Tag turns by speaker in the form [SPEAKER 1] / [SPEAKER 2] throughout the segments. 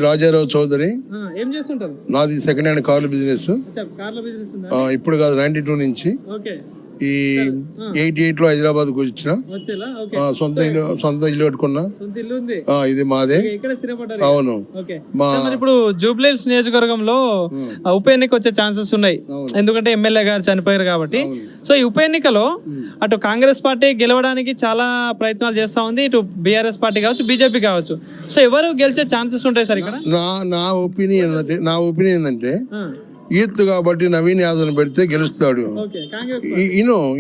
[SPEAKER 1] రాజారావు చౌదరి.
[SPEAKER 2] ఏం చేస్తుంటారు?
[SPEAKER 1] నాది సెకండ్ హ్యాండ్ కార్ల బిజినెస్.
[SPEAKER 2] కార్ల బిజినెస్
[SPEAKER 1] ఇప్పుడు కాదు, 92 నుంచి. ఈ 88 లో హైదరాబాద్ కు వచ్చిన. సొంత ఇల్లు కట్టుకున్నా. ఇది మాదే. అవును.
[SPEAKER 2] ఇప్పుడు జూబ్లీ హిల్స్ నియోజకవర్గంలో ఉప ఎన్నిక వచ్చే ఛాన్సెస్ ఉన్నాయి, ఎందుకంటే ఎమ్మెల్యే గారు చనిపోయారు కాబట్టి. సో ఈ ఉప ఎన్నికలో అటు కాంగ్రెస్ పార్టీ గెలవడానికి చాలా ప్రయత్నాలు చేస్తా ఉంది, ఇటు బీఆర్ఎస్ పార్టీ కావచ్చు, బీజేపీ కావచ్చు. సో ఎవరు గెలిచే ఛాన్సెస్ ఉంటాయి సార్ ఇక్కడ?
[SPEAKER 1] నా ఒపీనియన్ ఏంటంటే యూత్ కాబట్టి నవీన్ యాదవ్ పెడితే గెలుస్తాడు.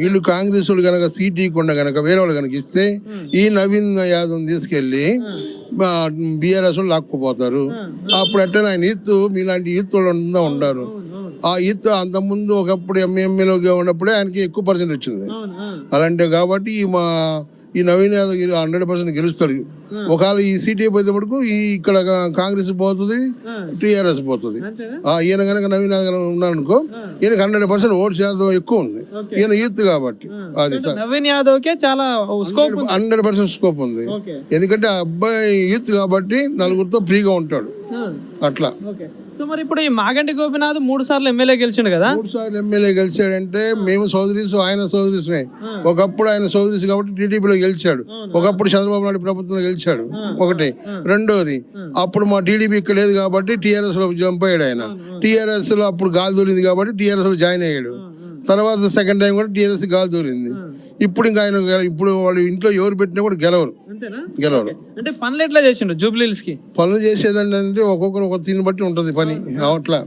[SPEAKER 1] వీళ్ళు కాంగ్రెస్ వాళ్ళు కనుక సీట్ ఇవ్వకుండా కనుక వేరే వాళ్ళు కనుక ఇస్తే ఈ నవీన్ యాదవ్ తీసుకెళ్లి బీఆర్ఎస్ వాళ్ళు లాక్కుపోతారు. అప్పుడు అట్లా ఆయన యూత్ మీలాంటి యూత్ వాళ్ళు ఉండరు. ఆ యూత్ అంతకుముందు ఒకప్పుడు ఎంఎంఏలోగా ఉన్నప్పుడే ఆయనకి ఎక్కువ పర్సెంట్ వచ్చింది. అలాంటి కాబట్టి ఈ నవీన్ యాదవ్ 100% గెలుస్తాడు. ఒకవేళ ఈ సీట్ అయిపోతే మటుకు ఇక్కడ కాంగ్రెస్ పోతుంది, టీఆర్ఎస్ పోతుంది. ఈయన కనుక నవీన్ యాదవ్ ఉన్నాడు అనుకో, ఈయనకి 100% ఓటు శాతం ఎక్కువ ఉంది. ఈయన యూత్ కాబట్టి అది
[SPEAKER 2] నవీన్ యాదవ్ కే చాలా
[SPEAKER 1] 100% స్కోప్ ఉంది. ఎందుకంటే ఆ అబ్బాయి యూత్ కాబట్టి నలుగురితో ఫ్రీగా ఉంటాడు అట్లా.
[SPEAKER 2] సో మరి ఇప్పుడు ఈ మాగంటి గోపీనాథ్ 3 సార్లు ఎమ్మెల్యే గెలిచాడు కదా?
[SPEAKER 1] 3 సార్లు ఎమ్మెల్యే గెలిచాడంటే మేము సోదరీసు, ఆయన సోదరీసునే. ఒకప్పుడు ఆయన సోదరీసు కాబట్టి టీడీపీలో గెలిచాడు, ఒకప్పుడు చంద్రబాబు నాయుడు ప్రభుత్వంలో గెలిచాడు. ఒకటి. రెండోది, అప్పుడు మా టీడీపీ ఇక్కడ లేదు కాబట్టి టీఆర్ఎస్ లో జంప్ అయ్యాడు ఆయన. టీఆర్ఎస్ లో అప్పుడు గాలి దూరింది కాబట్టి టీఆర్ఎస్ లో జాయిన్ అయ్యాడు. తర్వాత సెకండ్ టైం కూడా టీఆర్ఎస్ గాలి దూరింది. ఇప్పుడు ఇంకా ఆయన ఇప్పుడు వాళ్ళు ఇంట్లో ఎవరు పెట్టినా కూడా గెలవరు.
[SPEAKER 2] అంటే పనులు ఎట్లా చేసిండు జూబ్లీ హిల్స్ కి?
[SPEAKER 1] పనులు చేసేదంటే ఒక్కొక్కరు ఒక దీన్ని బట్టి ఉంటది పని. అట్లా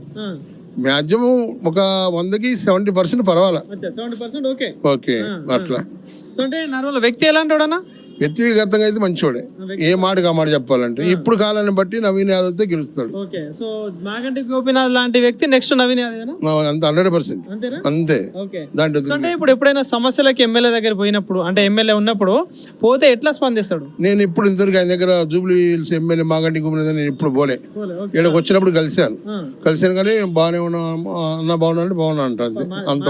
[SPEAKER 1] మ్యాక్సిమం ఒక 100కి 70% పర్వాలా. ఓకే అట్లా.
[SPEAKER 2] అంటే వ్యక్తి ఎలాంటి
[SPEAKER 1] వ్యక్తిగతంగా అయితే మంచివాడే, ఏ మాటగా మాట చెప్పాలంటే. ఇప్పుడు కాలాన్ని బట్టి నవీన్ యాదవ్ గెలుస్తాడు.
[SPEAKER 2] మాగంటి గోపీనాథ్ లాంటి వ్యక్తి నెక్స్ట్ నవీన్ యాదవ్
[SPEAKER 1] అంత 100% అంతే. దాంట్లో
[SPEAKER 2] అంటే ఇప్పుడు ఎప్పుడైనా సమస్యలకి ఎమ్మెల్యే దగ్గర పోయినప్పుడు, అంటే ఎమ్మెల్యే ఉన్నప్పుడు పోతే ఎట్లా స్పందిస్తాడు?
[SPEAKER 1] నేను ఇప్పుడు ఇంతవరకు ఆయన దగ్గర Jubilee hills MLA Maganti Gopinath నేను ఇప్పుడు పోలే. ఇక్కడికి వచ్చినప్పుడు కలిశాను కానీ బాగానే ఉన్నా అన్న, బాగున్నా అంటే బాగున్నా అంటుంది. అంత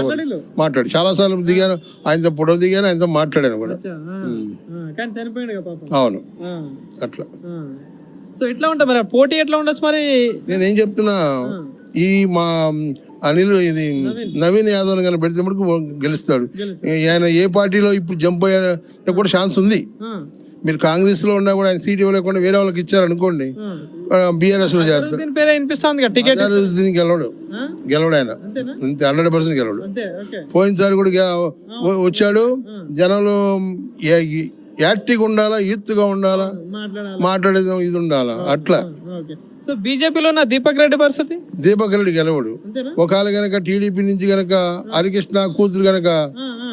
[SPEAKER 1] మాట్లాడు చాలా సార్లు దిగాను, ఆయనతో ఫోటో దిగాను, ఆయనతో మాట్లాడాను కూడా. అవును అట్లా.
[SPEAKER 2] సో ఎట్లా ఉంటా మరి పోటీ ఎట్లా ఉండొచ్చు మరి?
[SPEAKER 1] నేనేం చెప్తున్నా, ఈ మా అనిల్ ఇది నవీన్ యాదవ్ కానీ పెడితే మటుకు గెలుస్తాడు. ఆయన ఏ పార్టీలో ఇప్పుడు జంప్ అయ్యా కూడా ఛాన్స్ ఉంది. మీరు కాంగ్రెస్ లో ఉన్నా కూడా ఆయన సీట్ ఇవ్వలేకుండా వేరే వాళ్ళకి ఇచ్చారనుకోండి, బీఆర్ఎస్ లో చేస్తారు. గెలవడు ఆయన అంతే, 100% గెలవడు. పోయినసారి కూడా వచ్చాడు. జనంలో యాక్టివ్ ఉండాలా, యూత్ గా ఉండాలా, మాట్లాడేది ఇది ఉండాలా అట్లా.
[SPEAKER 2] సో బీజేపీలో ఉన్న దీపక్ రెడ్డి పరిస్థితి?
[SPEAKER 1] దీపక్ రెడ్డి గెలవడు. ఒకవేళ గనక టీడీపీ నుంచి గనక హరికృష్ణ కూతురు గనక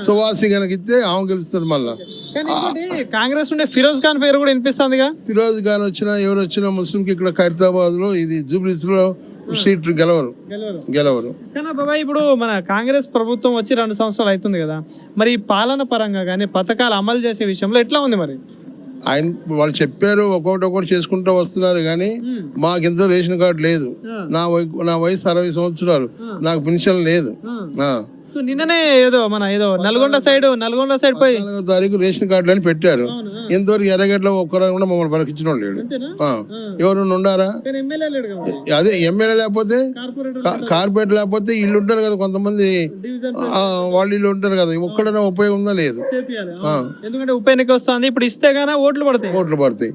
[SPEAKER 1] సువాసి గనక ఇస్తే ఆమె గెలుస్తుంది. మళ్ళా
[SPEAKER 2] కాంగ్రెస్ ఉండే ఫిరోజ్ ఖాన్ పేరు కూడా వినిపిస్తుంది.
[SPEAKER 1] ఫిరోజ్ ఖాన్ వచ్చినా ఎవరు వచ్చినా ముస్లింకి ఇక్కడ ఖైరతాబాద్ లో ఇది జూబ్లీస్ లో సీట్లు గెలవరు.
[SPEAKER 2] కానీ బాబాయ్ ఇప్పుడు మన కాంగ్రెస్ ప్రభుత్వం వచ్చి 2 సంవత్సరాలు అవుతుంది కదా, మరి పాలన పరంగా కానీ పథకాలు అమలు చేసే విషయంలో ఎట్లా ఉంది మరి?
[SPEAKER 1] ఆయన వాళ్ళు చెప్పారు ఒక్కొక్కటి చేసుకుంటూ వస్తున్నారు కానీ మాకెంతో రేషన్ కార్డు లేదు. నా వయసు 60 సంవత్సరాలు, నాకు పెన్షన్ లేదు.
[SPEAKER 2] సో నిన్ననే ఏదో నల్గొండ సైడ్ పోయి
[SPEAKER 1] 4వ తారీఖు రేషన్ కార్డులు అని పెట్టారు. ఎంతవరకు ఎర్రగడ్డలో ఒక్కరు కూడా మమ్మల్ని పలికించిన లేడు. ఎవరు ఉండారా? అదే ఎమ్మెల్యే లేకపోతే, కార్పొరేట్ లేకపోతే ఇల్లు ఉంటారు కదా కొంతమంది, వాళ్ళు ఇల్లు ఉంటారు కదా, ఒక్కడైనా ఉపయోగం ఉందా? లేదు.
[SPEAKER 2] ఎందుకంటే ఉప ఎన్నిక వస్తుంది, ఇప్పుడు ఇస్తే గానీ ఓట్లు పడతాయి.